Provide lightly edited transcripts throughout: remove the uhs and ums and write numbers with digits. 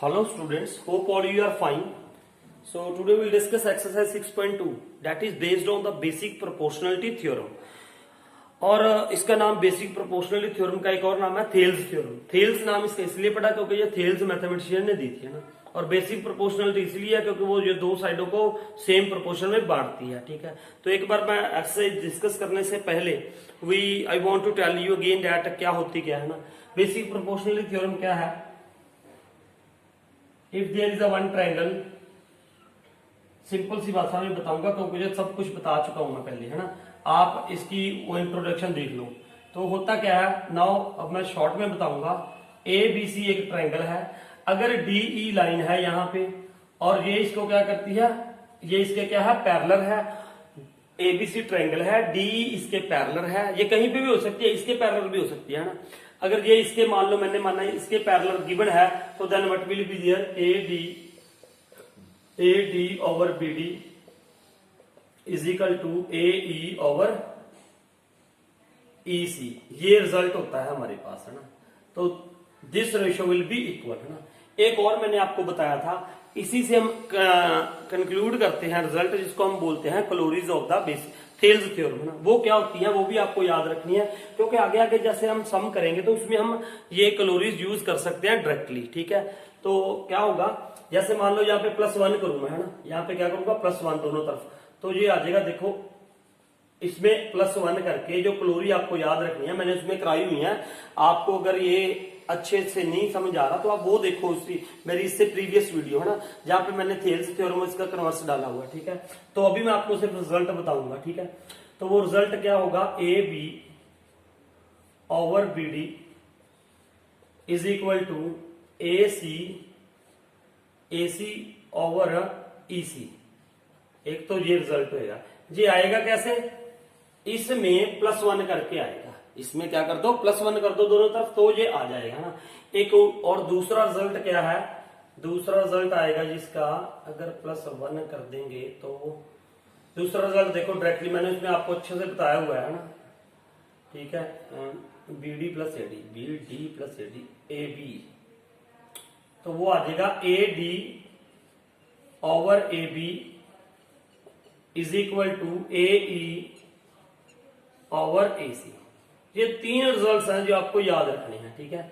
Hello students, hope all you are fine. So today we will discuss exercise 6.2 that is based on the basic proportionality theorem. और इसका नाम basic proportionality theorem का एक और नाम है थेल्स थ्योरम। थेल्स नाम इसका इसलिए पड़ा क्योंकि ये थेल्स मैथमेटिशियन ने दी थी ना, और बेसिक प्रोपोर्शनलिटी इसलिए है क्योंकि वो ये दो साइडों को सेम प्रोपोर्शन में बांटती है। ठीक है, तो एक बार मैं एक्सरसाइज डिस्कस करने से पहले I want to tell you again that क्या होती क्या है ना। बेसिक प्रोपोर्शनलिटी थ्योरम क्या है? If there is a one triangle, simple सी भाषा में बताऊंगा क्योंकि मुझे सब कुछ बता चुका हूं मैं पहले, है ना। आप इसकी वो इंट्रोडक्शन देख लो। तो होता क्या है नाउ, अब मैं शॉर्ट में बताऊंगा। ए बी सी एक ट्रायंगल है, अगर डी ई लाइन है यहाँ पे, और ये इसको क्या करती है, ये इसके क्या है, पैरेलल है। ए बी सी ट्रायंगल है, डी इसके पैरेलल है। ये कहीं पे भी हो सकती है, इसके पैरेलल भी हो सकती है ना। अगर ये इसके मान लो, मैंने माना इसके पैरेलल गिवन है, तो then what will be there, A D over B D is equal to A E over E C. ये रिजल्ट होता है हमारे पास, है ना। तो this ratio will be equal, है ना। एक और मैंने आपको बताया था, इसी से हम कंक्लूड करते हैं रिजल्ट, जिसको हम बोलते हैं corollaries of the base Thales theorem, है ना। वो क्या होती है वो भी आपको याद रखनी है, क्योंकि आगे आगे जैसे हम सम करेंगे तो उसमें हम ये क्लोरीज यूज कर सकते हैं डायरेक्टली। ठीक है, तो क्या होगा, जैसे मान लो यहाँ पे +1 करूंगा, है ना। यहाँ पे क्या करूंगा, +1 दोनों तरफ, तो ये आ जाएगा। देखो इसमें +1 करके जो क्लोरी आपको याद रखनी है, मैंने उसमें कराई हुई है। आपको अगर ये अच्छे से नहीं समझ आ रहा तो आप वो देखो, उसकी मेरी इससे प्रीवियस वीडियो, है ना, जहां पे मैंने थेल्स थ्योरम इसका कन्वर्स डाला हुआ है। ठीक है, तो अभी मैं आपको सिर्फ रिजल्ट बताऊंगा। ठीक है, तो वो रिजल्ट क्या होगा, A B over B D is equal to A C over E C. एक तो ये रिजल्ट होगा। ये आएगा कैसे, इसमें +1 करके आएगा। इसमें क्या कर दो, +1 कर दो दोनों तरफ, तो ये आ जाएगा ना। एक और दूसरा रिजल्ट क्या है, दूसरा रिजल्ट आएगा जिसका अगर +1 कर देंगे तो दूसरा रिजल्ट देखो डायरेक्टली, मैंने उसमें आपको अच्छे से बताया हुआ है ना। ठीक है, B D plus A D, B D plus A D, A B, तो वो आ जाएगा A D over A B is equal to A E over A C. ये तीन रिजल्ट्स हैं जो आपको याद रखने हैं। ठीक है,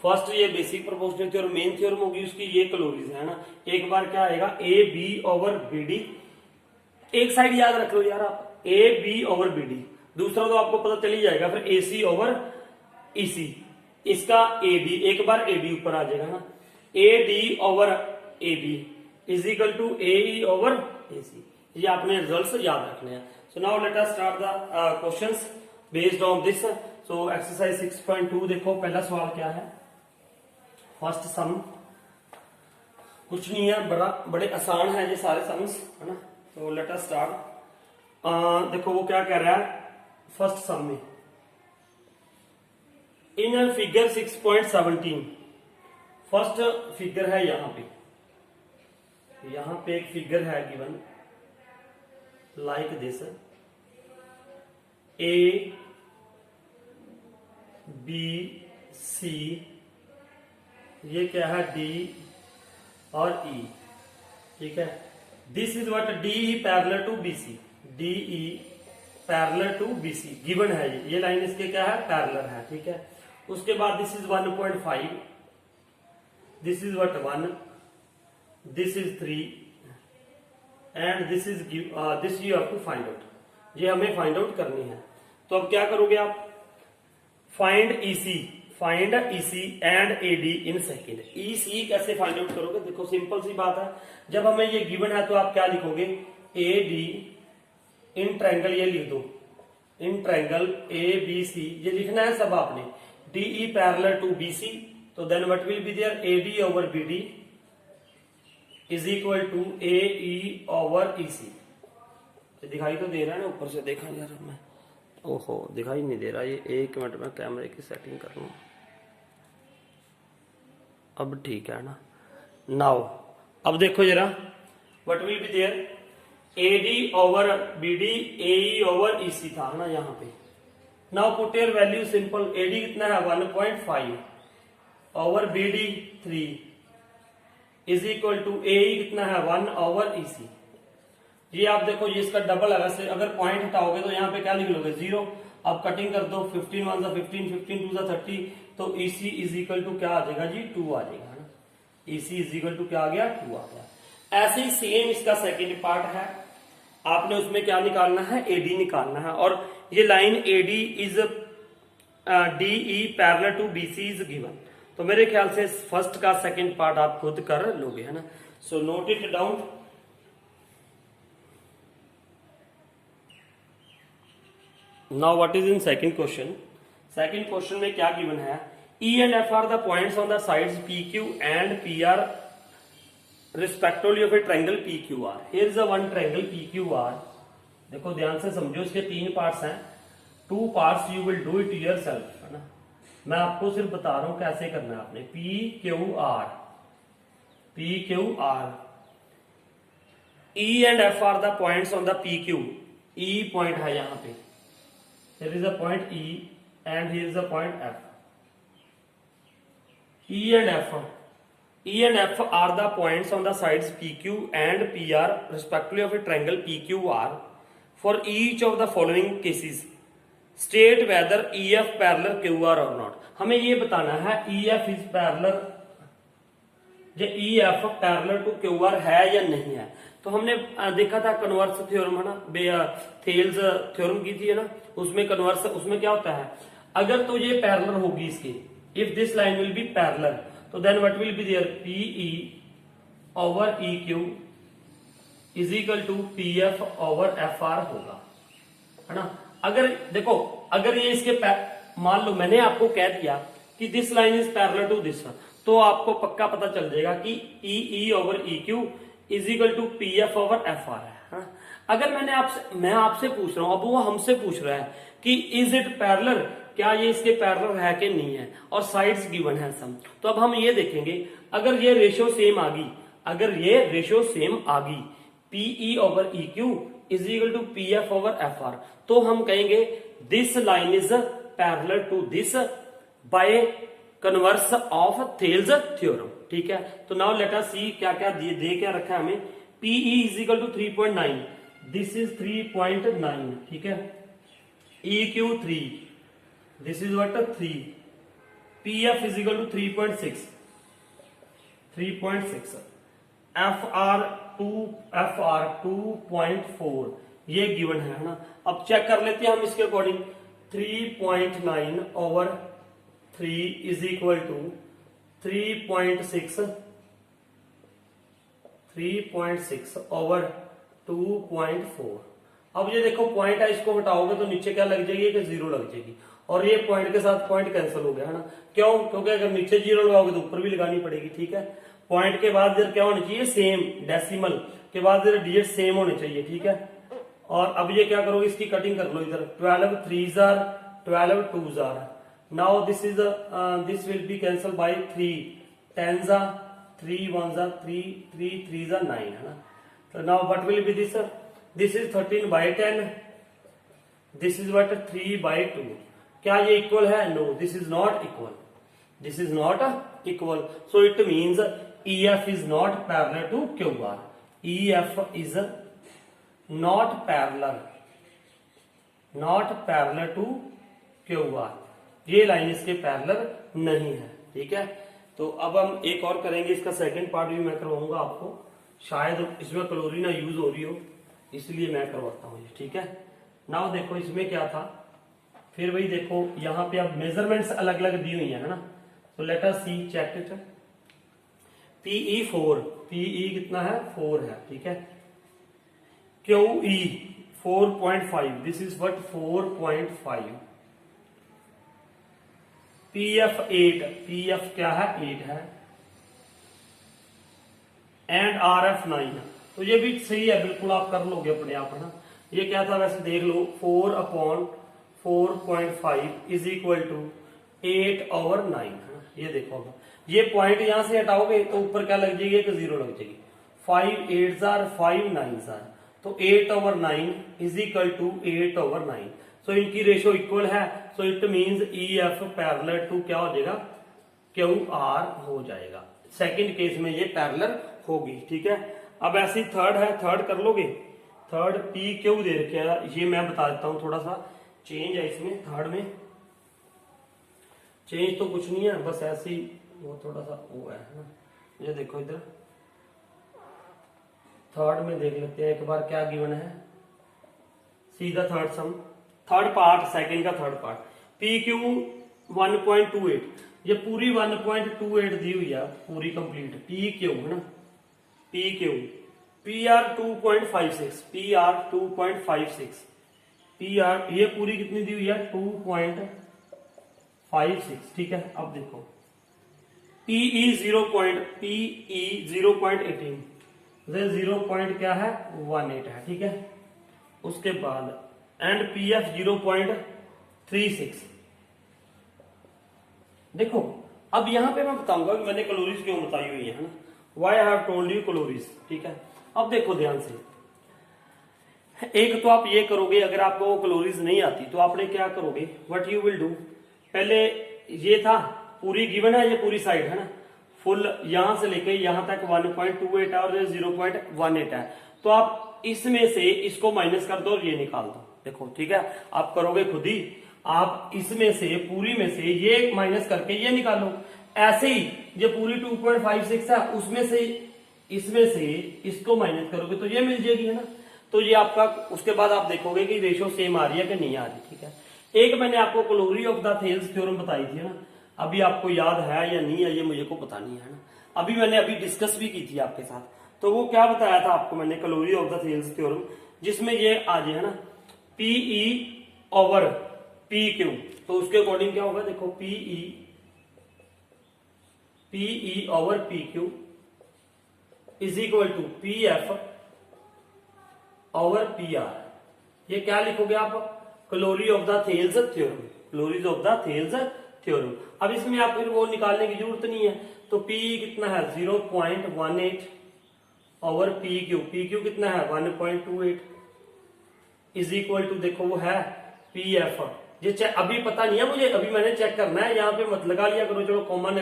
फर्स्ट ये basic proportional theorem, main theorem होगी उसकी, ये क्लोरीज है ना। एक बार क्या आएगा, A B over B D, एक साइड याद रख लो यार आप, A B over B D. दूसरा तो आपको पता चल ही जाएगा, फिर ए सी ओवर ई सी, इसका ए डी, एक बार ए डी ऊपर आ जाएगा ना। A D over A B is equal to A E over A C. ये आपने रिजल्ट्स याद रखने हैं। So now let us start the questions based on this. So exercise 6.2 देखो, पहला सवाल क्या है, फर्स्ट सम। कुछ नहीं है, बड़े आसान है ये सारे सम्स, है ना। तो लेट अस स्टार्ट। देखो वो क्या कह रहा है फर्स्ट सम में, इन फिगर 6.17, फर्स्ट फिगर है यहां पे एक फिगर है given like this, A B C, ये क्या है, डी और ई। ठीक है, this is what, D E parallel to B C, D E parallel to B C given है। ये लाइन इसके क्या है, पैरेलल है। ठीक है, उसके बाद this is 1.5, this is what 1, this is 3 and this is this you have to find out. ये हमें फाइंड आउट करनी है। तो अब क्या करोगे आप, find EC and AD in second. EC कैसे फाइंड आउट करोगे, देखो सिंपल सी बात है, जब हमें ये गिवन है तो आप क्या लिखोगे, ए डी इन ट्रायंगल, ये लिख दो इन ट्रायंगल ए बी सी, ये लिखना है सब आपने, D E parallel to B C, तो then what will be there, A D over B D is equal to A E over E C. दिखाई तो दे रहा है ना, ऊपर से देखा यार मैं, ओहो दिखाई नहीं दे रहा ये, एक मिनट में कैमरे की सेटिंग कर लूं। अब ठीक है ना। नाउ अब देखो जरा, what will be there, A D over B D, A E over E C था ना यहाँ पे। Now put your value simple, A D कितना है 1.5 over B D 3 is equal to A कितना है 1/EC। ये आप देखो ये इसका डबल है, वैसे अगर पॉइंट हटाओगे तो यहाँ पे क्या लिख लोगे 0। अब कटिंग कर दो 15 1 15 15 2 30, तो EC इज इक्वल टू क्या आ जाएगा जी 2 आ जाएगा ना। EC इज इक्वल टू क्या आ गया 2 आ गया। ऐसे ही सेम इसका सेकेंड पार्ट है, आपने उसमें क्या निकालना है AD निकालना है। और ये line AD is DE parallel to BC is given. तो मेरे ख्याल से फर्स्ट का सेकेंड पार्ट आप खुद कर लोगे है ना। So note it down. Now what is in second question. Second question में क्या गिवन है, E and F are the points on the sides PQ and PR respectively of a triangle PQR. Here is a one triangle PQR. देखो ध्यान से समझो, इसके 3 parts हैं। 2 parts you will do it yourself है ना, मैं आपको सिर्फ बता रहा हूं कैसे करना है आपने। PQR E and F are the points on the PQ। E point है यहां पे, here is a point E and here is a point F। E and F are the points on the sides PQ and PR respectively of a triangle PQR. For each of the following cases, state whether EF parallel QR or not। हमें ये बताना है EF is parallel, जो EF parallel to QR है या नहीं है। तो हमने देखा था कन्वर्स थ्योरम है ना, थेल्स थ्योरम की थी है ना, उसमें कन्वर्स, उसमें क्या होता है, अगर तो ये पैरेलल होगी इसके, if this line will be parallel, तो then what will be there, PE over EQ is equal to PF over FR होगा है ना। अगर देखो, अगर ये इसके मान लो मैंने आपको कह दिया कि this line is parallel to this, तो आपको पक्का पता चल जाएगा कि EE over EQ is equal to PF over FR है। अगर मैं आपसे पूछ रहा हूं, अब वो हमसे पूछ रहा है कि इज इट पैरेलल, क्या ये इसके पैरेलल है कि नहीं है, और साइड्स गिवन है सम। तो अब हम ये देखेंगे, अगर ये रेशियो सेम आ गई, PE over EQ is equal to PF over FR, तो हम कहेंगे this line is parallel to this by converse of Thales theorem. ठीक है, तो नाउ लेट अस सी क्या क्या दे क्या रखा है हमें। PE is equal to 3.9, this is 3.9, ठीक है। EQ 3, this is what 3, PF is equal to 3.6, FR 2.4, ये गिवन है ना। अब चेक कर लेते हैं हम इसके according. 3.9 over 3 is equal to 3.6 over 2.4। अब ये देखो पॉइंट है, इसको हटाओगे तो नीचे क्या लग जाएगी, कि 0 लग जाएगी, और ये पॉइंट के साथ पॉइंट कैंसिल हो गया है ना। क्यों? क्योंकि अगर नीचे 0 लगाओगे तो ऊपर भी लगानी पड़ेगी। ठीक है, पॉइंट के बाद इधर क्या होना चाहिए, सेम, डेसिमल के बाद इधर डिजिट सेम होने चाहिए। ठीक है, और अब ये क्या करोगे, इसकी कटिंग कर लो इधर। 12 3s are 12 2s are, now this is this will be cancel by 3 10s are 3 1s are 3 3 3s are 9 है ना। तो now what will be this, this is 13/10, this is what 3/2। क्या ये इक्वल है? No, this is not equal, this is not equal. So it means EF is not parallel to QR। EF is not parallel to QR, ये लाइन इसके parallel नहीं है। ठीक है, तो अब हम एक और करेंगे, इसका सेकंड पार्ट भी मैं करवाऊंगा आपको, शायद इसमें कैलोरी ना यूज हो रही हो, इसलिए मैं करवाता हूँ। ठीक है, नाउ देखो इसमें क्या था, फिर वही देखो यहाँ पे अब मेजरमेंट्स अलग अलग दी हुई है ना। तो let us see, check it. PE 4, PE कितना है, 4 है। ठीक है, QE 4.5, this is what 4.5। PF 8, PF क्या है, 8 है। एंड RF 9, तो ये भी सही है, बिल्कुल आप कर लोगे अपने आप है ना। ये क्या था वैसे देख लो, 4/4.5 इज इक्वल टू 8/9 है ना। ये देखो, ये पॉइंट यहां से हटाओगे तो ऊपर क्या लग जाएगी, कि 0 लग जाएगी। 5 8s are 5 9s are, तो 8/9 इज इक्वल टू 8/9। सो इनकी रेशियो इक्वल है, so it means EF parallel to क्या हो जाएगा, QR हो जाएगा। सेकंड केस में ये पैरेलल होगी। ठीक है, अब ऐसी थर्ड है, थर्ड कर लोगे। थर्ड पी क्यू दे रखे है, ये मैं बता देता हूं, थोड़ा सा चेंज है इसमें। थर्ड में चेंज तो कुछ नहीं है, बस ऐसी वो थोड़ा सा वो है ना। ये देखो इधर थर्ड में देख लेते हैं एक बार क्या गिवन है। सीधा थर्ड सम, थर्ड पार्ट, सेकंड का थर्ड पार्ट, पी क्यू 1.28, ये पूरी 1.28 दी हुई है, पूरी कंप्लीट। पी क्यू है ना, P Q, P R 2.56, P R 2.56, P R ये पूरी कितनी दी हुई है 2.56। ठीक है, अब देखो पीई 0.18, 0 क्या है 18 है। ठीक है, उसके बाद एंड पी एफ 0.36। देखो अब यहां पे मैं बताऊंगा कि मैंने कैलोरीज क्यों बताई हुई है ना, why I have told you corollaries. ठीक है, अब देखो ध्यान से, एक तो आप ये करोगे, अगर आपको वो कैलोरीज नहीं आती तो आपने क्या करोगे, व्हाट यू विल डू, पहले ये था पूरी गिवन है, ये पूरी साइड है ना, फुल यहां से लेके यहां तक 1.28 है और 0.18 है, तो आप इसमें से इसको माइनस कर दो और ये निकाल दो। देखो ठीक है, आप करोगे खुद ही, आप इसमें से पूरी में से ये माइनस करके ये निकालो। ऐसे ही ये पूरी 2.56 है, उसमें से इसमें से इसको माइनस करोगे तो ये मिल जाएगी है ना। तो ये आपका, उसके बाद आप देखोगे कि रेशियो सेम आ रही है कि नहीं आ रही। ठीक है, एक मैंने आपको calorie of the Thales theorem बताई थी ना, अभी आपको याद है या नहीं है ये मुझे को पता नहीं है ना, अभी मैंने अभी डिस्कस भी की थी आपके साथ। तो वो क्या बताया था आपको मैंने, calorie of the Thales theorem, जिसमें ये आ जाए है ना पीई ओवर पी क्यू, तो उसके अकॉर्डिंग क्या होगा, देखो PE over P Q is equal to P F over P R. ये क्या लिखोगे आप, corollary of the Thales theorem, corollaries of the Thales theorem. अब इसमें आप फिर वो निकालने की जरूरत नहीं है, तो पी कितना है 0.18 ओवर पी क्यू कितना है 1.28 इज इक्वल टू, देखो वो है पी एफ। ये अभी पता नहीं है मुझे, अभी मैंने चेक करना है, यहाँ पे मत लगा लिया करो, चलो कॉमन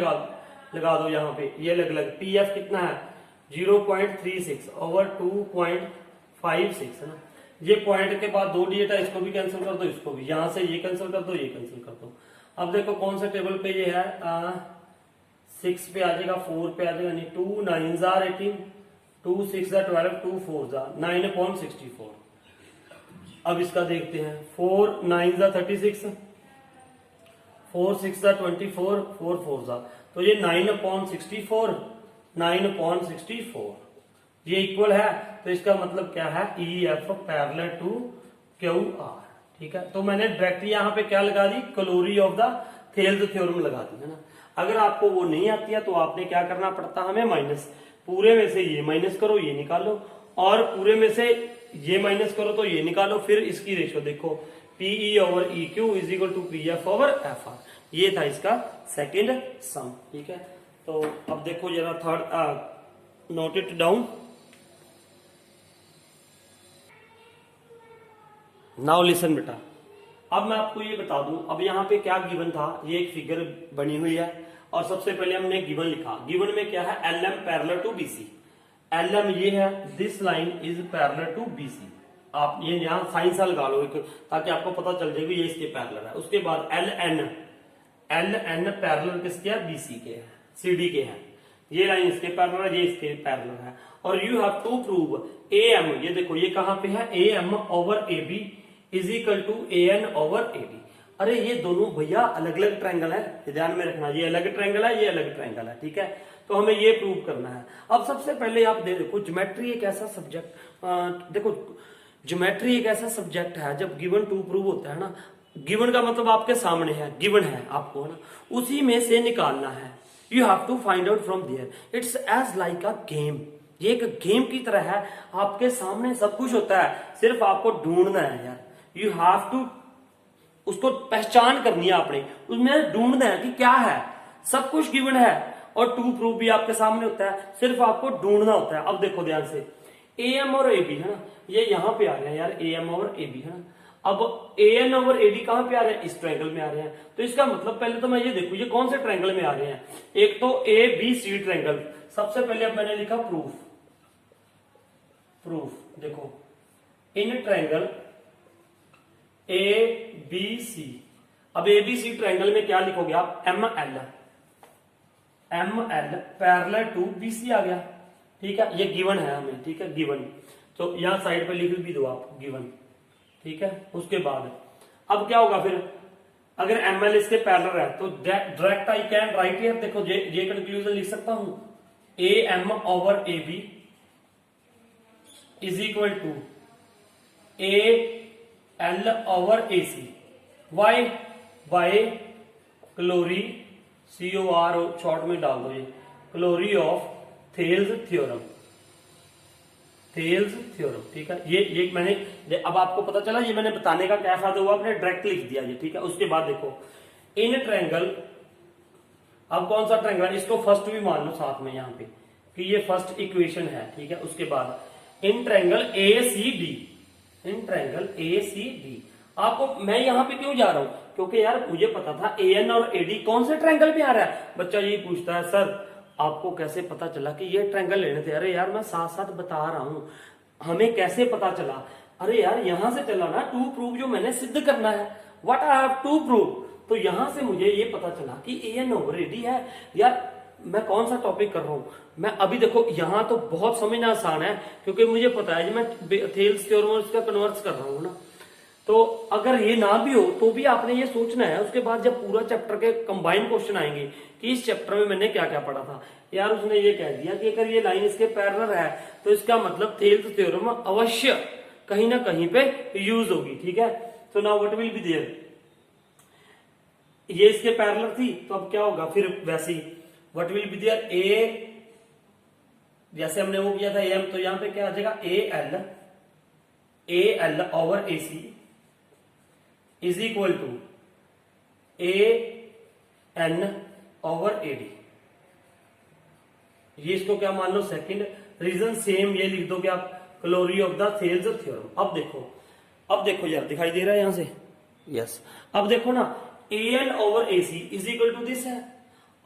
लगा दो यहाँ पे, ये अलग पी एफ कितना है 0.36 ओवर 2.56 है ना। ये पॉइंट के बाद 2 डिजिट है, इसको भी कैंसिल कर दो, इसको भी, यहां से ये कैंसिल कर दो, ये कैंसिल कर दो। अब देखो कौन सा टेबल पे ये है, 6 पे आ जाएगा, 4 पे आ जाएगा, नहीं 2 9 18, 2 6 12, 2 4 9/64। अब इसका देखते हैं, 4 9 36, 4 6 24, 4 4 तो ये 9/64, 9/64 ये इक्वल है, तो इसका मतलब क्या है E F parallel to Q R. ठीक है, तो मैंने डायरेक्टली यहाँ पे क्या लगा दी, corollary of the Thales theorem लगा दी है ना। अगर आपको वो नहीं आती है तो आपने क्या करना पड़ता हमें, माइनस, पूरे में से ये माइनस करो, ये निकालो, और पूरे में से ये माइनस करो तो ये निकालो, फिर इसकी रेशियो देखो, PE over E Q is equal to P F over F R. ये था इसका सेकेंड सम। ठीक है, तो अब देखो जरा third, note it down. Now listen बेटा, अब मैं आपको ये बता दूं, अब यहाँ पे क्या गिवन था, ये एक फिगर बनी हुई है, और सबसे पहले हमने गिवन लिखा। गिवन में क्या है, L M parallel to BC, L M ये है, this line is parallel to BC. आप ये यहाँ साइन सा लगा लो एक, ताकि आपको पता चल जाएगा ये इसके पैरेलल है। उसके बाद एल एन पैरेलल किसके है, बीसी के है, सीडी के है, ये लाइन इसके पैरेलल है, ये इसके पैरेलल है। और you have to prove A M, ये देखो ये कहां पे है, A M over A B is equal to A N over A B. अरे ये दोनों भैया अलग अलग ट्रायंगल है, ध्यान में रखना, ये अलग ट्रायंगल है, ये अलग ट्रायंगल है। ठीक है, तो हमें ये प्रूव करना है। अब सबसे पहले आप देखो, ज्योमेट्री एक ऐसा सब्जेक्ट, देखो ज्योमेट्री एक ऐसा सब्जेक्ट है, जब गिवन टू प्रूव होता है ना, गिवन का मतलब आपके सामने है, गिवन है आपको है ना, उसी में से निकालना है। You have to find out from there, it's as like a game, ये एक गेम की तरह है, आपके सामने सब कुछ होता है, सिर्फ आपको ढूंढना है यार। यू हैव टू, उसको पहचान करनी है आपने, उसमें ढूंढना है कि क्या है, सब कुछ गिवन है और टू प्रूफ भी आपके सामने होता है, सिर्फ आपको ढूंढना होता है। अब देखो ध्यान से, ए एम और ए बी है ना, ये यहां पे आ गया यार, ए एम और ए बी है ना। अब ए एन ओवर ए डी कहां पे आ रहे हैं, इस ट्रायंगल में आ रहे हैं। तो इसका मतलब पहले तो मैं ये देखूं ये कौन से ट्रायंगल में आ रहे हैं। एक तो ए बी सी ट्रायंगल। सबसे पहले अब मैंने लिखा प्रूफ। देखो इन ट्रायंगल ए बी सी। अब ए बी सी ट्रायंगल में क्या लिखोगे आप, M L parallel to B C आ गया। ठीक है, ये गिवन है हमें। ठीक है, गिवन। तो यहां साइड पे लिख भी दो आप गिवन। ठीक है, उसके बाद अब क्या होगा फिर, अगर एम एल इसके पैरेलल है तो direct I can write here. देखो ये कंक्लूजन लिख सकता हूं, A M over A B is equal to A L over A C. Why by corollary COR short में डाल दो, ये क्लोरी ऑफ थेल्स थ्योरम। ठीक है, ये मैंने अब आपको पता चला, ये मैंने बताने का क्या फायदा हुआ, आपने डायरेक्ट लिख दिया ये। ठीक है, उसके बाद देखो इन ट्रायंगल, अब कौन सा ट्रायंगल, इसको फर्स्ट भी मान लो साथ में यहाँ पे कि ये फर्स्ट इक्वेशन है। ठीक है, उसके बाद इन ट्रायंगल ACD। आपको मैं यहाँ पे क्यों जा रहा हूं, क्योंकि यार मुझे पता था AN और AD कौन से ट्रायंगल पे आ रहा है। बच्चा यही पूछता है, सर आपको कैसे पता चला कि ये ट्रायंगल लेने थे। अरे यार मैं साथ साथ बता रहा हूं, हमें कैसे पता चला। अरे यार यहां से चला ना, टू प्रूव जो मैंने सिद्ध करना है, what I have to prove. तो यहां से मुझे ये पता चला कि AN ओवर AD है। यार मैं कौन सा टॉपिक कर रहा हूं मैं अभी, देखो यहां तो बहुत समझना आसान है, क्योंकि मुझे पता है मैं थेल्स थ्योरम का कन्वर्ट कर रहा हूं ना। तो अगर ये ना भी हो तो भी आपने ये सोचना है। उसके बाद जब पूरा चैप्टर के कंबाइन क्वेश्चन आएंगे कि इस चैप्टर में मैंने क्या क्या पढ़ा था, यार उसने ये कह दिया कि अगर ये लाइन इसके पैरेलल है तो इसका मतलब थेल्स थ्योरम अवश्य कहीं ना कहीं पे यूज होगी। ठीक है, तो now what will be there, ये इसके पैरेलल थी तो अब क्या होगा फिर वैसे ही, व्हाट विल बी देयर, ए जैसे हमने वो किया था एम, तो यहां पे क्या आ जाएगा, A L over A C is equal to A N over A D. ये इसको क्या मान लो सेकंड, रीजन सेम ये लिख दोगे आप, क्लोरी ऑफ द थेल्स थ्योरम। अब देखो यार दिखाई दे रहा है यहां से, यस। अब देखो ना, A N over A C is equal to this है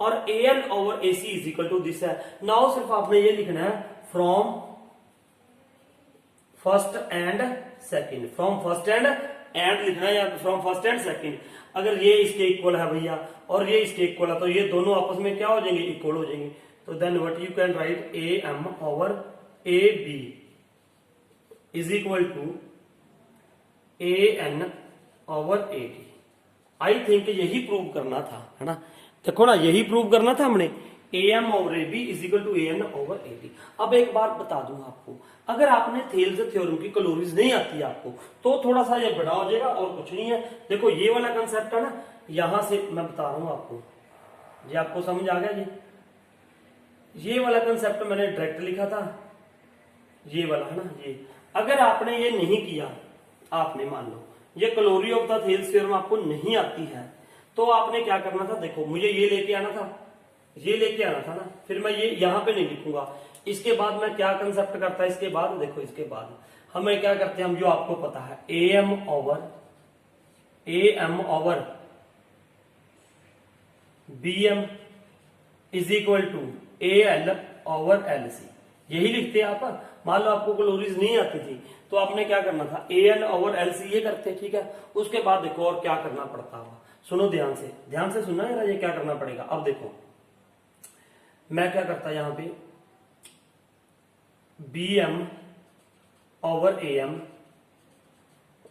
और A N over A C is equal to this है। नाउ सिर्फ आपने ये लिखना है from first and second, from first and लिखना है या फ्रॉम फर्स्ट एंड सेकंड। अगर ये इसके इक्वल है भैया और ये इसके इक्वल है तो ये दोनों आपस में क्या हो जाएंगे, इक्वल हो जाएंगे। तो then what you can write, A M over A B is equal to A N over A D. I think यही प्रूव करना था, है ना। देखो ना, यही प्रूव करना था हमने, A M over A B is equal to A N over A D. अब एक बात बता दूं आपको, अगर आपने थेल्स थ्योरम की क्लोरीज नहीं आती आपको तो थोड़ा सा ये बड़ा हो जाएगा और कुछ नहीं है। देखो ये वाला कंसेप्ट है ना, यहां से मैं बता रहा हूं आपको, ये आपको समझ आ गया। ये वाला कंसेप्ट मैंने डायरेक्ट लिखा था, ये वाला है ना ये। अगर आपने ये नहीं किया, आपने मान लो ये क्लोरी ऑफ द थेल्स थ्योरम आपको नहीं आती है, तो आपने क्या करना था, देखो मुझे ये लेके आना था, ये लेके आना था ना, फिर मैं ये यहां पे नहीं लिखूंगा। इसके बाद मैं क्या कंसेप्ट करता है, इसके बाद देखो, इसके बाद हमें क्या करते हैं, हम जो आपको पता है, A M over B M is equal to A L over L C, यही लिखते हैं आप। मान लो आपको क्लोरीज नहीं आती थी तो आपने क्या करना था, ए एन ओवर एल सी ये करते, ठीक है। उसके बाद देखो और क्या करना पड़ता है, सुनो ध्यान से सुनना यार, ये क्या करना पड़ेगा। अब देखो मैं क्या करता यहां पे, B M over A M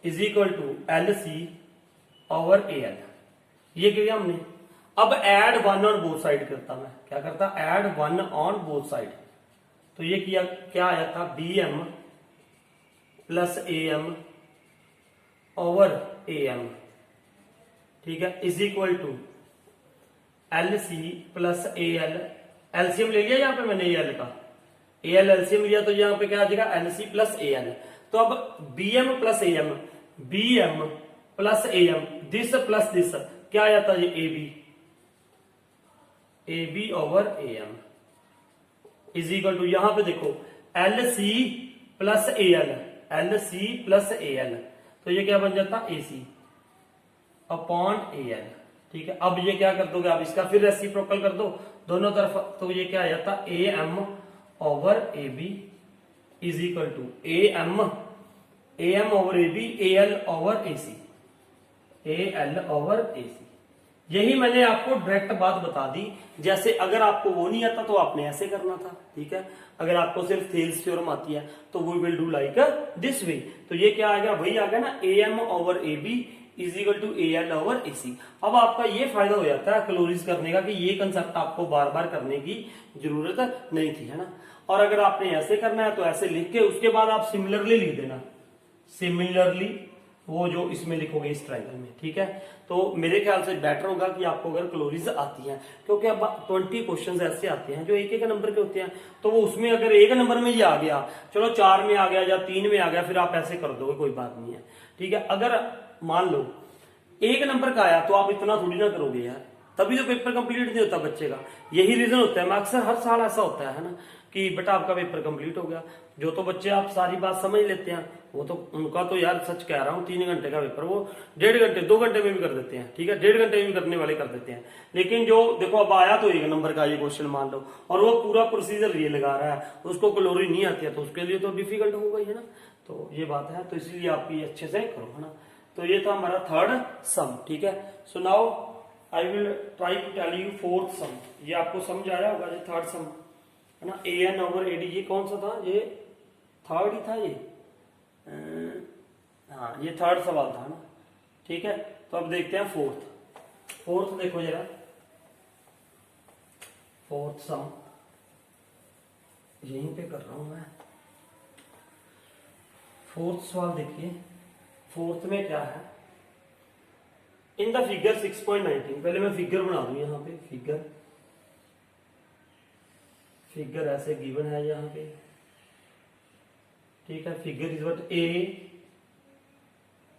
is equal to L C over A L, ये किया हमने। अब add one on both side करता मैं, क्या करता, add one on both side. तो ये किया, क्या आया था, B M plus A M over A M, ठीक है, is equal to L C plus A L. LCM ले लिया यहां पे मैंने, ए एल का ए एल एलसीएम लिया तो यहां पे क्या आ जाएगा, L C plus A L. तो अब B M plus A M, B M plus A M, this plus this, क्या आया था, ये A B over A M is equal to, यहां पे देखो L C plus A L, L C plus A L. तो ये क्या बन जाता AC अपॉन AL। ठीक है, अब ये क्या कर दोगे आप, इसका फिर रेसिप्रोकल कर दो दोनों तरफ, तो ये क्या आ जाता AM over AB is equal to AM over AB AL over AC, AL over AC। यही मैंने आपको डायरेक्ट बात बता दी। जैसे अगर आपको वो नहीं आता तो आपने ऐसे करना था। ठीक है, अगर आपको सिर्फ थेल्स थ्योरम आती है तो we will do like this way. तो ये क्या आएगा, वही आ गया ना, AM over AB is equal to AL over AC। अब आपका ये फायदा हो जाता है क्लोरीज करने का कि ये कंसेप्ट आपको बार बार करने की जरूरत नहीं थी, है ना। और अगर आपने ऐसे करना है तो ऐसे लिख के उसके बाद आप सिमिलरली लिख देना, सिमिलरली वो जो इसमें लिखोगे इस ट्रायंगल में। ठीक है, तो मेरे ख्याल से बेटर होगा कि आपको अगर क्लोरीज आती है, क्योंकि अब 20 क्वेश्चंस ऐसे आते हैं जो एक एक नंबर के होते हैं, तो वो उसमें अगर एक नंबर में ये आ गया, चलो 4 में आ गया या 3 में आ गया, फिर आप ऐसे कर दोगे, कोई बात नहीं है। ठीक है, अगर मान लो 1 नंबर का आया तो आप इतना थोड़ी ना करोगे यार, तभी तो पेपर कंप्लीट नहीं होता बच्चे का। यही रीजन होता है, मैं अक्सर हर साल ऐसा होता है ना, कि बेटा आपका पेपर कंप्लीट हो गया। जो तो बच्चे आप सारी बात समझ लेते हैं, वो तो उनका तो यार सच कह रहा हूँ 3 घंटे का पेपर वो 1.5 घंटे 2 घंटे में भी कर देते हैं। ठीक है, 1.5 घंटे में भी करने वाले कर देते हैं। लेकिन जो देखो अब आया तो 1 नंबर का ये क्वेश्चन मान लो, और वो पूरा प्रोसीजर ये लगा रहा है, उसको क्लोरी नहीं आती है, तो उसके लिए तो डिफिकल्ट होगा ही, है ना। तो ये बात है, तो इसलिए आप ये अच्छे से करो, है ना। तो ये था हमारा थर्ड सम। ठीक है, so now I will try to tell you fourth sum. ये आपको समझ आया होगा, ये थर्ड सम है ना, AN ओवर AD। ये कौन सा था, ये थर्ड ही था ये, हाँ ये थर्ड सवाल था ना। ठीक है, तो अब देखते हैं फोर्थ देखो जरा, फोर्थ सम यहीं पे कर रहा हूं मैं। फोर्थ सवाल देखिए, फोर्थ में क्या है, इन द फिगर 6.19। पहले मैं फिगर बना दूं, यहां पे फिगर ऐसे गिवन है यहां पे। ठीक है, figure is what A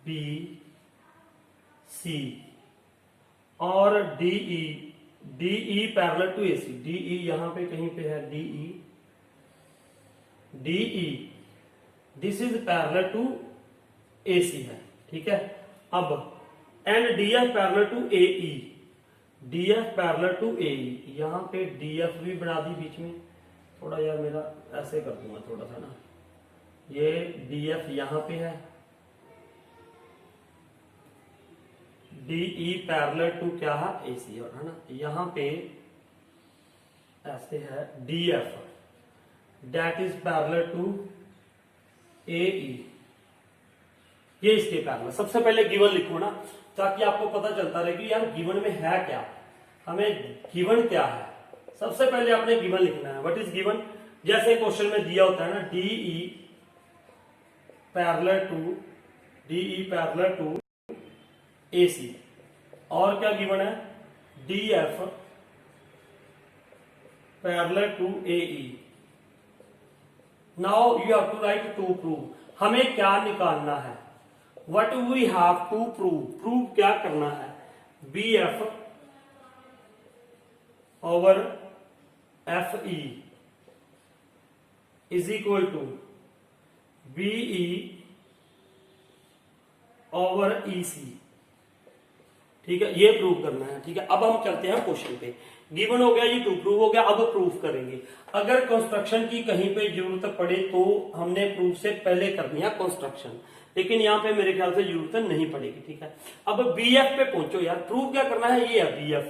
B C और DE parallel to AC। DE यहां पे कहीं पे है, DE this is parallel to AC है। ठीक है, अब and DF parallel to AE, DF parallel to AE। यहां पे DF भी बना दी बीच में, थोड़ा यार मेरा ऐसे कर दूंगा थोड़ा सा ना, ये DF यहां पे है, DE पैरेलल टू क्या है AC, और है ना यहां पे ऐसे है DF that is parallel to AE। ये इसके पैरेलल। सबसे पहले गिवन लिखो ना, ताकि आपको पता चलता रहे कि यार गिवन में है क्या, हमें गिवन क्या है। सबसे पहले आपने गिवन लिखना है, व्हाट इज गिवन। जैसे क्वेश्चन में दिया होता है ना, DE पैरेलल टू AC, और क्या गिवन है, DF parallel to AE। Now you have to write to prove. हमें क्या निकालना है, what we have to prove क्या करना है, BF over FE is equal to BE over EC। ठीक है, ये प्रूव करना है। ठीक है, अब हम चलते हैं क्वेश्चन पे। गिवन हो गया, ये टू प्रूव हो गया, अब प्रूफ करेंगे। अगर कंस्ट्रक्शन की कहीं पे जरूरत पड़े तो हमने प्रूफ से पहले करनी है कंस्ट्रक्शन, लेकिन यहाँ पे मेरे ख्याल से जरूरत नहीं पड़ेगी। ठीक है, अब BF पे पहुंचो यार, प्रूफ क्या करना है, ये है BF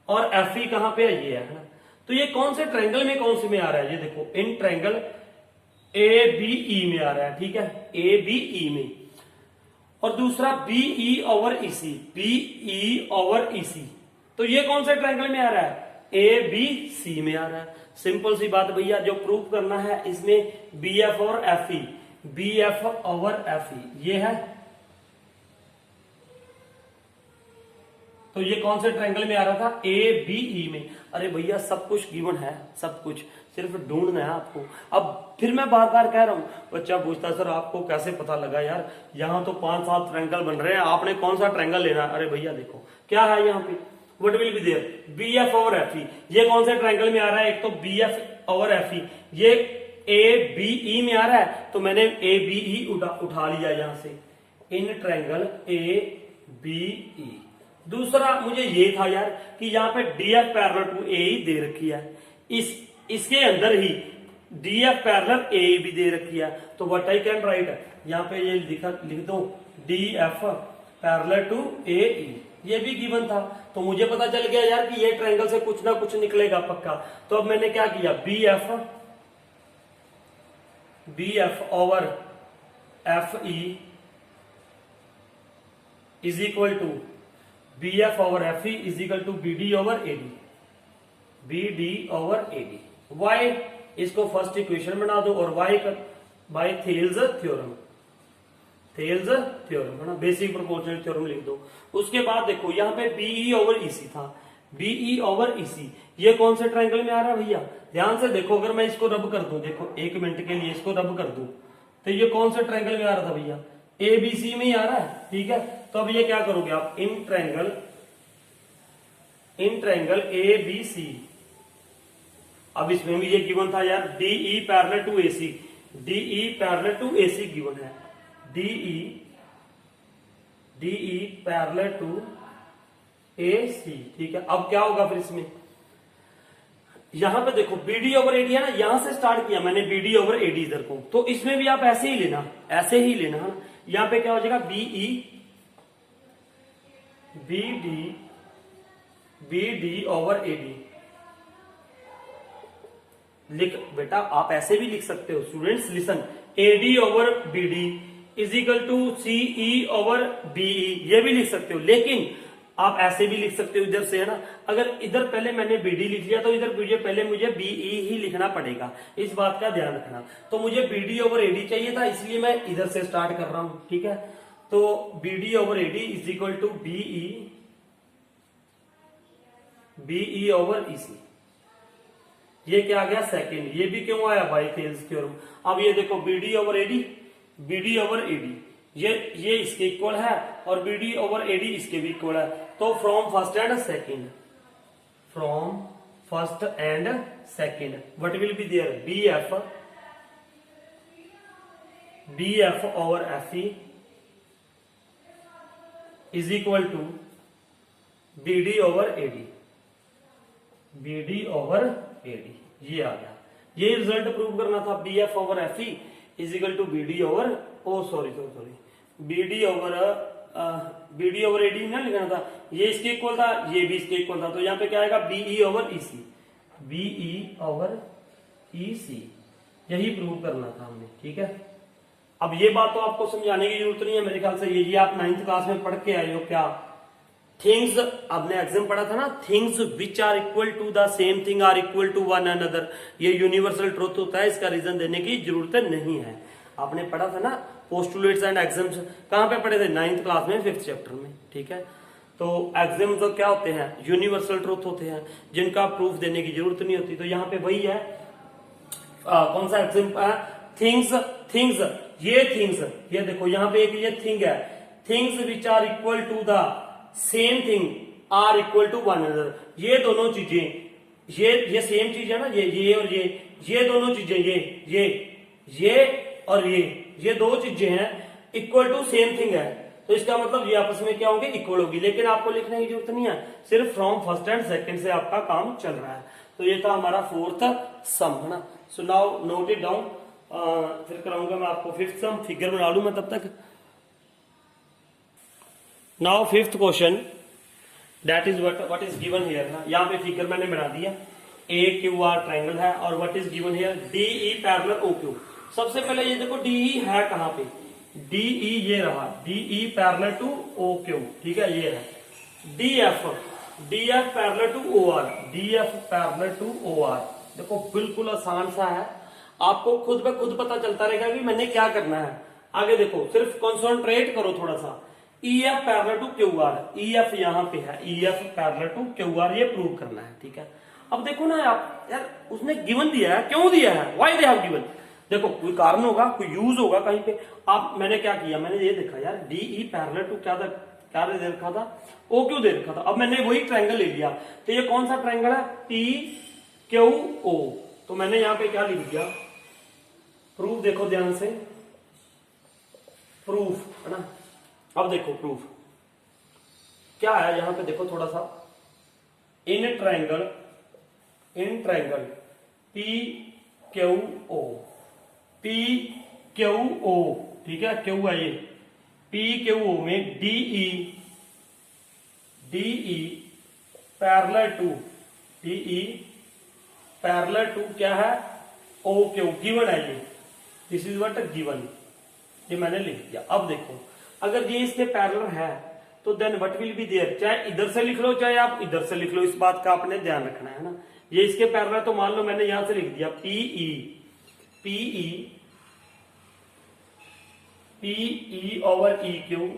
और FE कहां पे है, ये है ना। तो ये कौन से ट्रायंगल में कौन से में आ रहा है, ये देखो इन ट्रायंगल ABE में आ रहा है। ठीक है, ABE में, और दूसरा BE over EC, BE over EC। तो ये कौन से ट्रायंगल में आ रहा है, ABC में आ रहा है। सिंपल सी बात भैया, जो प्रूफ करना है इसमें BF और FE, BF ओवर FE ये है। तो ये कौन से ट्रायंगल में आ रहा था, ABE में। अरे भैया सब कुछ गिवन है, सब कुछ सिर्फ ढूंढना है आपको। अब फिर मैं बार बार कह रहा हूं, बच्चा पूछता सर आपको कैसे पता लगा यार, यहाँ तो 5-7 ट्रायंगल बन रहे हैं, आपने कौन सा ट्रायंगल लेना है। अरे भैया देखो क्या है यहाँ पे, what will be there, BF over FE। ये कौन से ट्रायंगल में आ रहा है, एक तो BF ओवर FE, ये ABE में आ रहा है, तो मैंने ABE उठा लिया यहां से। In triangle A B E. दूसरा मुझे ये था यार कि यहाँ पे D F parallel to A ही दे रखी है, इसके अंदर ही डी एफ पैरेलल ए भी दे रखी है, तो व्हाट आई कैन राइट, यहाँ पे ये लिख दो D F parallel to A ई, ये भी गिवन था। तो मुझे पता चल गया यार कि ये ट्रायंगल से कुछ ना कुछ निकलेगा पक्का। तो अब मैंने क्या किया, B F over F E is equal to B F over F E is equal to B D over A D, B D over A D. Why, इसको फर्स्ट इक्वेशन बना दो और why by Thales theorem, Thales theorem है ना, basic proportional theorem लिख दो। उसके बाद देखो यहाँ पे बीई ओवर ईसी था, बीई ओवर ईसी, ये कौन से ट्रायंगल में आ रहा है भैया, ध्यान से देखो। अगर मैं इसको रब कर दूं, देखो 1 मिनट के लिए इसको रब कर दूं, तो ये कौन से ट्रायंगल में आ रहा था भैया, एबीसी में ही आ रहा है, ठीक है। तो अब ये क्या करोगे आप, इन ट्रायंगल ए बी सी, अब इसमें भी ये गिवन था यार DE parallel to AC, DE parallel to AC given है, डीई पैरेलल टू एसी, ठीक है। अब क्या होगा फिर इसमें, यहां पे देखो बीडी ओवर एडी है ना, यहां से स्टार्ट किया मैंने बीडी ओवर एडी इधर को, तो इसमें भी आप ऐसे ही लेना, ऐसे ही लेना है। यहां पे क्या हो जाएगा, बीडी ओवर एडी, लिख बेटा, आप ऐसे भी लिख सकते हो students, listen, AD over BD is equal to CE over BE, ये भी लिख सकते हो। लेकिन आप ऐसे भी लिख सकते हो इधर से, है ना, अगर इधर पहले मैंने बीडी लिख लिया तो इधर पहले मुझे बीई ही लिखना पड़ेगा, इस बात का ध्यान रखना। तो मुझे बीडी ओवर एडी चाहिए था, इसलिए मैं इधर से स्टार्ट कर रहा हूं, ठीक है। तो BD over AD is equal to BE over EC, ये क्या आ गया सेकंड, ये भी क्यों आया, बाय थेल्स थ्योरम। अब ये देखो बीडी ओवर एडी ये इसके इक्वल है और बीडी ओवर एडी इसके भी इक्वल है, तो from first and second what will be there, BF over FE is equal to BD over AD, ये आ गया। ये रिजल्ट प्रूव करना था, BF over FE is equal to BD over BD over AD ना लिखना था, ये इसके इक्वल था, ये भी इसके इक्वल था, तो यहाँ पे क्या आएगा, बीई ओवर ईसी, यही प्रूव करना था हमने, ठीक है। अब ये बात तो आपको समझाने की जरूरत नहीं है मेरे ख्याल से, ये आप 9th क्लास में पढ़ के आए हो। क्या थिंग्स, आपने एग्जाम पढ़ा था ना, things which are equal to the same thing are equal to one another, ये यूनिवर्सल ट्रूथ होता है, इसका रीजन देने की जरूरत नहीं है। आपने पढ़ा था ना पोस्टुलेट्स एंड एग्जाम्स, कहां पे पढ़े थे, 9th क्लास में 5th चैप्टर में, ठीक है। तो एग्जाम तो क्या होते हैं, यूनिवर्सल ट्रूथ होते हैं, जिनका प्रूफ देने की जरूरत नहीं होती। तो यहाँ पे वही है, कौन सा एग्जाम, थिंग्स, ये देखो यहाँ पे एक ये थिंग है, things which are equal to the same thing are equal to one another, ये दोनों चीजें, ये सेम चीज है ना, ये और ये दोनों चीजें, ये और ये दो चीजें हैं, इक्वल टू सेम थिंग है, तो इसका मतलब ये आपस में क्या होंगे, इक्वल होगी। लेकिन आपको लिखने की जरूरत नहीं है, सिर्फ फ्रॉम फर्स्ट एंड सेकंड से आपका काम चल रहा है। तो ये था हमारा 4th सम, है ना। So now note it down, फिर कराऊंगा मैं आपको 5th सम, फिगर बना लू मैं तब तक। Now 5th question, that is what is given here ना, यहाँ पे फिगर मैंने बना दिया, ए क्यू आर ट्रायंगल है और what is given here, DE parallel O Q. सबसे पहले ये देखो डीई है कहां पे, डीई ये रहा, DE parallel to O Q, ठीक है, ये है। DF parallel to O R, DF parallel to O R, देखो बिल्कुल आसान सा है, आपको खुद ब खुद पता चलता रहेगा कि मैंने क्या करना है। आगे देखो, सिर्फ कॉन्सेंट्रेट करो थोड़ा सा, EF parallel to Q R, EF यहाँ पे है, EF parallel to Q R, ये प्रूव करना है, ठीक है। अब देखो ना आप यार, उसने गिवन दिया है, क्यों दिया है, व्हाई दे हैव गिवन, देखो कोई कारण होगा, कोई यूज होगा कहीं पे। आप मैंने क्या किया, मैंने ये देखा यार डीई पैरेलल टू क्या दे रखा था, ओ क्यू दे रखा था। अब मैंने वही ट्रायंगल ले लिया, तो ये कौन सा ट्रायंगल है, पी क्यू ओ, तो मैंने यहाँ पे क्या लिख दिया, प्रूफ, देखो ध्यान से, प्रूफ, है ना, अब देखो प्रूफ क्या है यहां पे, देखो थोड़ा सा, in triangle P Q O, P Q O, ठीक है, क्यू है ये, पी क्यू ओ में DE parallel to, DE parallel to क्या है, ओ क्यू, गिवन है ये, दिस इज व्हाट गिवन, ये मैंने लिख दिया। अब देखो अगर ये इसके पैरेलल है तो then what will be there, चाहे इधर से लिख लो चाहे आप इधर से लिख लो, इस बात का आपने ध्यान रखना है ना। ये इसके पैरेलल तो मान लो मैंने यहां से लिख दिया PE over E Q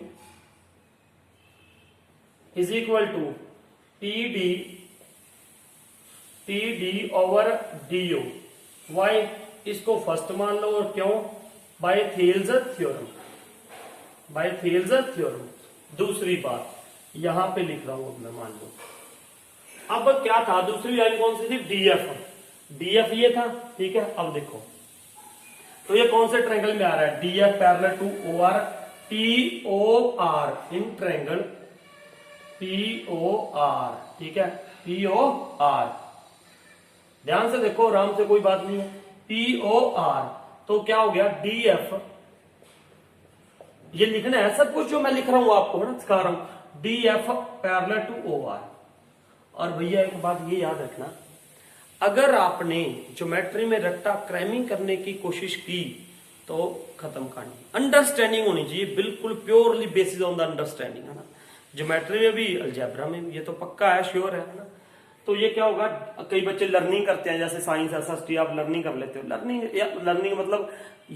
is equal to PD over DO. Why, इसको फर्स्ट मान लो, और क्यों, बाय थेल्स थ्योरम। दूसरी बात यहां पे लिख रहा हूं मैं, मान लो अब क्या था, दूसरी लाइन कौन सी थी, डीएफ ये था, ठीक है। अब देखो तो ये कौन से ट्रायंगल में आ रहा है, DF parallel to O R, P O R in triangle P O R, ठीक है, पीओआर, ध्यान से देखो, आराम से, कोई बात नहीं है, पीओआर, तो क्या हो गया, डीएफ, ये लिखना है सब कुछ जो मैं लिख रहा हूं आपको, है ना, सिखा रहा हूं, डीएफ पैरेलल टू ओआर। और भैया एक बात ये याद रखना, अगर आपने ज्योमेट्री में रट्टा क्रैमिंग करने की कोशिश की तो खत्म कहानी। अंडरस्टैंडिंग होनी चाहिए, बिल्कुल purely basis on the understanding, है ना, ज्योमेट्री में भी अलजेब्रा में भी, ये तो पक्का है, श्योर है ना। तो ये क्या होगा, कई बच्चे लर्निंग करते हैं, जैसे साइंस एसएसटी आप लर्निंग कर लेते हो, लर्निंग मतलब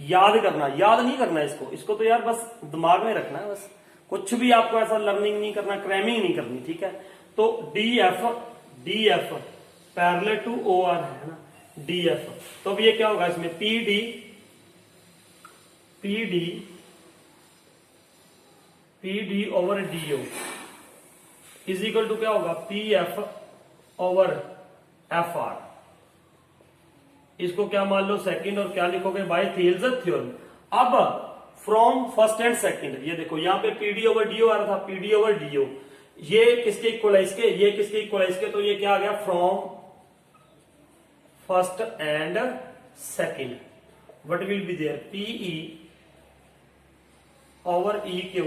याद करना, याद नहीं करना इसको तो यार बस दिमाग में रखना है, बस कुछ भी आपको ऐसा लर्निंग नहीं करना, क्रैमिंग नहीं करनी, ठीक है। तो डीएफ पैरेलल टू ओआर है ना, डीएफ, तो अब ये क्या होगा इसमें, PD over DO is equal to क्या होगा, पीएफ ओवर एफ आर, इसको क्या मान लो सेकंड, और क्या लिखोगे, बाय थेल्स थ्योरम। अब फ्रॉम फर्स्ट एंड सेकंड, ये देखो यहां पे पीडी ओवर डीओ आ रहा था, पीडी ओवर डीओ, ये किसके इक्वल है, इसके, ये किसके इक्वल है, इसके, तो ये क्या आ गया, from first and second, what will be there, PE over E Q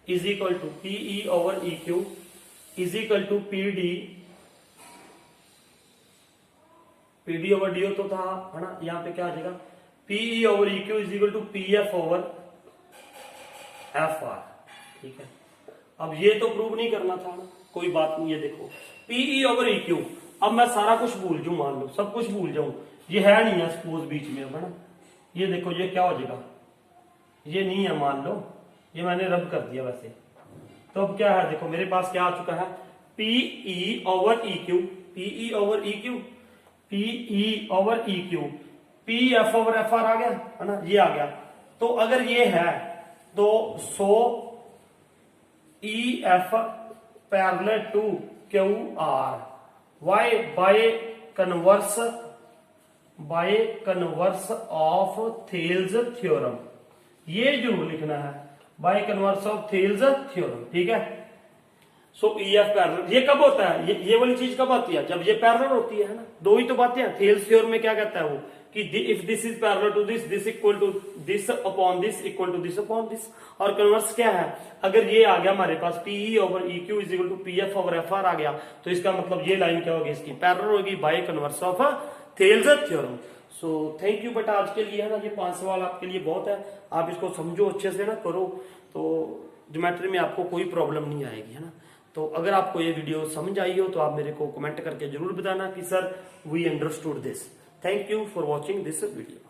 is equal to PE over E Q is equal to PD over DO तो था, है ना, यहां पे क्या आ जाएगा, PE over E Q is equal to PF over F R, ठीक है। अब ये तो प्रूव नहीं करना था ना, कोई बात नहीं है, देखो पीई ओवर ई क्यू, अब मैं सारा कुछ भूल जाऊं, मान लो सब कुछ भूल जाऊं, ये है नहीं है सपोज बीच में, है ना, ये देखो ये क्या हो जाएगा, ये नहीं है, मान लो ये मैंने रब कर दिया वैसे, तो अब क्या है, देखो मेरे पास क्या आ चुका है, P E over E Q, P E over E Q, P E over E Q, P F over F R आ गया, है ना, ये आ गया। तो अगर ये है तो so E F parallel to Q R, why by converse of Thales theorem, ये जरूर लिखना है, by converse of Thales theorem, ठीक है। सो ई एफ पैरेलल, ये कब होता है, ये वाली चीज कब आती है, जब ये पैरेलल होती है ना, दो ही तो बातें हैं। थेल्स थ्योरम में क्या कहता है वो, कि if this is parallel to this equal to this upon this equal to this upon this, और कन्वर्स क्या है, अगर ये आ गया हमारे पास PE over E Q is equal to PF over F R आ गया, तो इसका मतलब ये लाइन क्या होगी, इसकी पैरेलल होगी bye converse of Thales theorem. So thank you, but आज के लिए है ना, ये 5 सवाल आपके लिए बहुत है, आप इसको समझो अच्छे से ना, करो, तो ज्योमेट्री में आपको कोई प्रॉब्लम नहीं आएगी, है ना। तो अगर आपको ये वीडियो समझ आई हो तो आप मेरे को कमेंट करके जरूर बताना कि sir we understood this. Thank you for watching this video.